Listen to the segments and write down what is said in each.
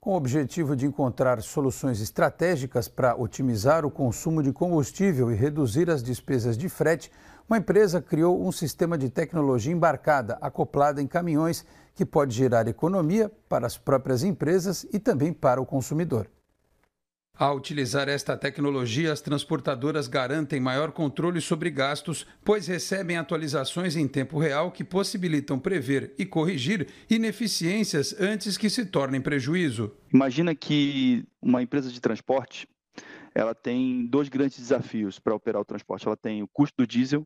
Com o objetivo de encontrar soluções estratégicas para otimizar o consumo de combustível e reduzir as despesas de frete, uma empresa criou um sistema de tecnologia embarcada, acoplada em caminhões, que pode gerar economia para as próprias empresas e também para o consumidor. Ao utilizar esta tecnologia, as transportadoras garantem maior controle sobre gastos, pois recebem atualizações em tempo real que possibilitam prever e corrigir ineficiências antes que se tornem prejuízo. Imagina que uma empresa de transporte, ela tem dois grandes desafios para operar o transporte. Ela tem o custo do diesel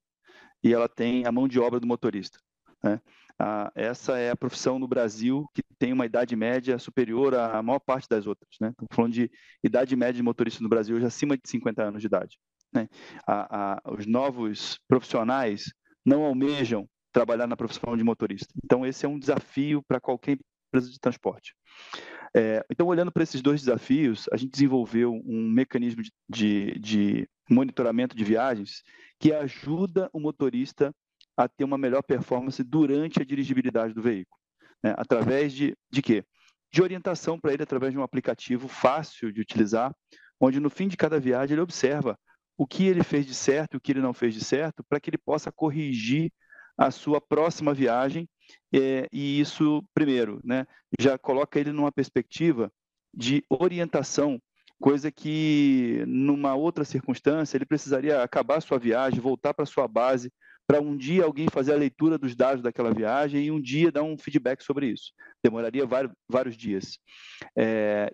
e ela tem a mão de obra do motorista, né? Essa é a profissão no Brasil que tem uma idade média superior à maior parte das outras, né? Estamos falando de idade média de motorista no Brasil hoje acima de 50 anos de idade, né? Os novos profissionais não almejam trabalhar na profissão de motorista. Então, esse é um desafio para qualquer empresa de transporte. Então, olhando para esses dois desafios, a gente desenvolveu um mecanismo de monitoramento de viagens que ajuda o motorista a ter uma melhor performance durante a dirigibilidade do veículo, né? Através de quê? De orientação para ele através de um aplicativo fácil de utilizar, onde no fim de cada viagem ele observa o que ele fez de certo e o que ele não fez de certo, para que ele possa corrigir a sua próxima viagem, e isso, primeiro, né, já coloca ele numa perspectiva de orientação, coisa que, numa outra circunstância, ele precisaria acabar a sua viagem, voltar para a sua base, para um dia alguém fazer a leitura dos dados daquela viagem e um dia dar um feedback sobre isso. Demoraria vários dias.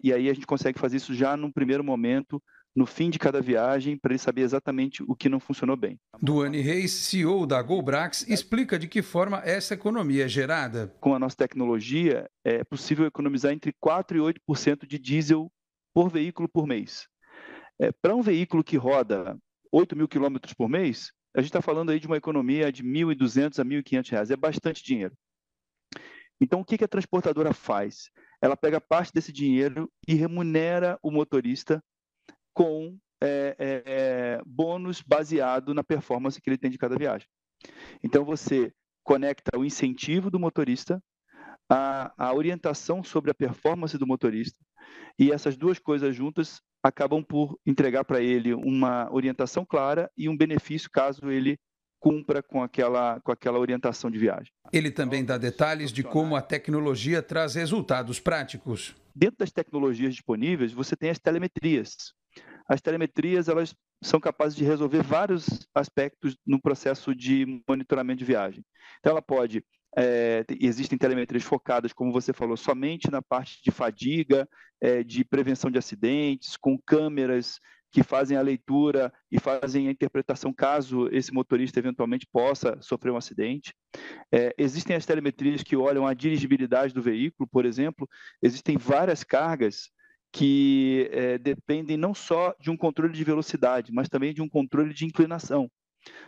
E aí a gente consegue fazer isso já num primeiro momento, no fim de cada viagem, para ele saber exatamente o que não funcionou bem. Duane Reis, CEO da GoBrax, explica de que forma essa economia é gerada. Com a nossa tecnologia, é possível economizar entre 4% e 8% de diesel por veículo por mês. Para um veículo que roda 8 mil quilômetros por mês, a gente está falando aí de uma economia de R$ 1.200 a R$ 1.500. É bastante dinheiro. Então, o que a transportadora faz? Ela pega parte desse dinheiro e remunera o motorista com bônus baseado na performance que ele tem de cada viagem. Então, você conecta o incentivo do motorista, a orientação sobre a performance do motorista, e essas duas coisas juntas acabam por entregar para ele uma orientação clara e um benefício caso ele cumpra com aquela orientação de viagem. Ele também dá detalhes de como a tecnologia traz resultados práticos. Dentro das tecnologias disponíveis, você tem as telemetrias. As telemetrias, elas são capazes de resolver vários aspectos no processo de monitoramento de viagem. Então, ela pode... existem telemetrias focadas, como você falou, somente na parte de fadiga, de prevenção de acidentes, com câmeras que fazem a leitura e fazem a interpretação caso esse motorista eventualmente possa sofrer um acidente. Existem as telemetrias que olham a dirigibilidade do veículo, por exemplo. Existem várias cargas que dependem não só de um controle de velocidade, mas também de um controle de inclinação.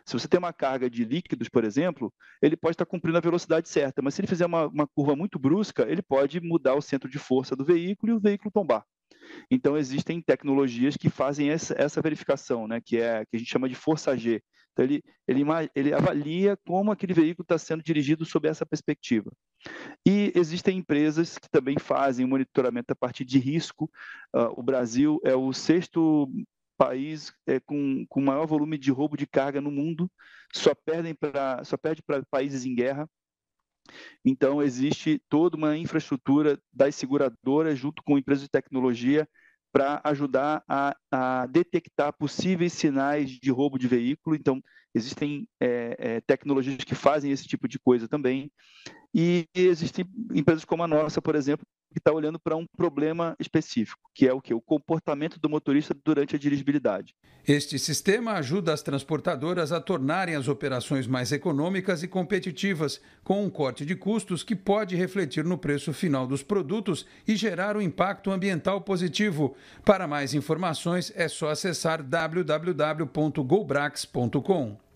Se você tem uma carga de líquidos, por exemplo, ele pode estar cumprindo a velocidade certa, mas se ele fizer uma curva muito brusca, ele pode mudar o centro de força do veículo e o veículo tombar. Então, existem tecnologias que fazem essa verificação, né, que a gente chama de força G. Então, ele avalia como aquele veículo está sendo dirigido sob essa perspectiva. E existem empresas que também fazem monitoramento a partir de risco. O Brasil é o sexto país com maior volume de roubo de carga no mundo, só perde para países em guerra. Então, existe toda uma infraestrutura das seguradoras junto com empresas de tecnologia para ajudar a detectar possíveis sinais de roubo de veículo. Então, existem tecnologias que fazem esse tipo de coisa também. E existem empresas como a nossa, por exemplo, que está olhando para um problema específico, que é o quê? O comportamento do motorista durante a dirigibilidade. Este sistema ajuda as transportadoras a tornarem as operações mais econômicas e competitivas, com um corte de custos que pode refletir no preço final dos produtos e gerar um impacto ambiental positivo. Para mais informações, é só acessar www.gobrax.com.